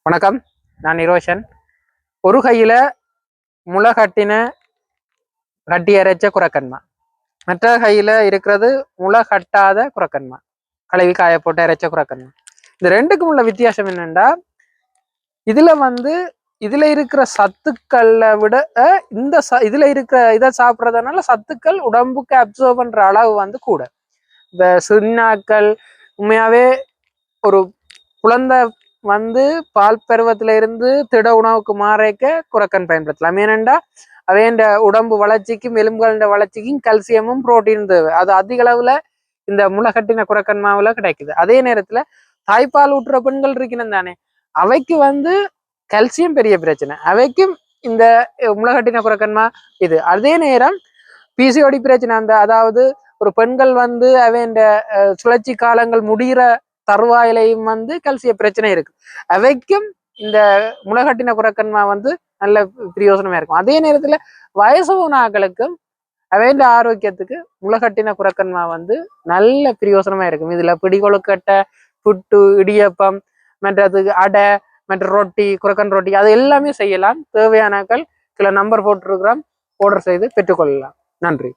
வணக்கம், நான் நிரோஷன். ஒரு கையில முளை கட்டி அரைச்ச குரக்கன்மா, மற்ற கையில இருக்கிறது முளை கட்டாத குரக்கன்மா, கழுவி காய போட்டு அரைச்ச குரக்கன்மா. இந்த ரெண்டுக்கும் உள்ள வித்தியாசம் என்னன்னா, இதுல இருக்கிற சத்துக்களை விட இதுல இருக்கிற இதை சாப்பிட்றதுனால சத்துக்கள் உடம்புக்கு அப்சர்வ் பண்ற அளவு கூட. இந்த சின்னாக்கள் உண்மையாவே ஒரு குழந்தை பால் பருவத்தில இருந்து திட உணவுக்கு மாறைக்க குரக்கன் பயன்படுத்தலாம். ஏனென்றா அவைண்ட உடம்பு வளர்ச்சிக்கும் எலும்புகள வளர்ச்சிக்கும் கல்சியமும் புரோட்டீன் தேவை. அது அதிக அளவுல இந்த முளைகட்டின குரக்கன் மாவுல கிடைக்குது. அதே நேரத்துல தாய்ப்பால் ஊட்டுற பெண்கள் இருக்கணும் தானே, அவைக்கு கல்சியம் பெரிய பிரச்சனை. அவைக்கும் இந்த முளைகட்டின குரக்கன்மா இது. அதே நேரம் பிசிஓடி பிரச்சனை, அதாவது ஒரு பெண்கள் அவைண்ட சுழற்சி காலங்கள் முடிகிற தருவாயிலையும் கல்சிய பிரச்சனை இருக்கு. அவைக்கும் இந்த முளைகட்டின குரக்கன்மா நல்ல பிரயோசனமா இருக்கும். அதே நேரத்துல வயசு ஆக்களுக்கும் அவைண்ட ஆரோக்கியத்துக்கு முளைகட்டின குரக்கன்மா நல்ல பிரயோசனமா இருக்கும். இதுல பிடிகொழுக்கட்டை, புட்டு, இடியப்பம், மற்றதுக்கு அடை, மற்ற ரொட்டி, குரக்கன் ரொட்டி, அது எல்லாமே செய்யலாம். தேவையானாக்கள் சில நம்பர் போட்டிருக்கிறோம், ஆர்டர் செய்து பெற்றுக்கொள்ளலாம். நன்றி.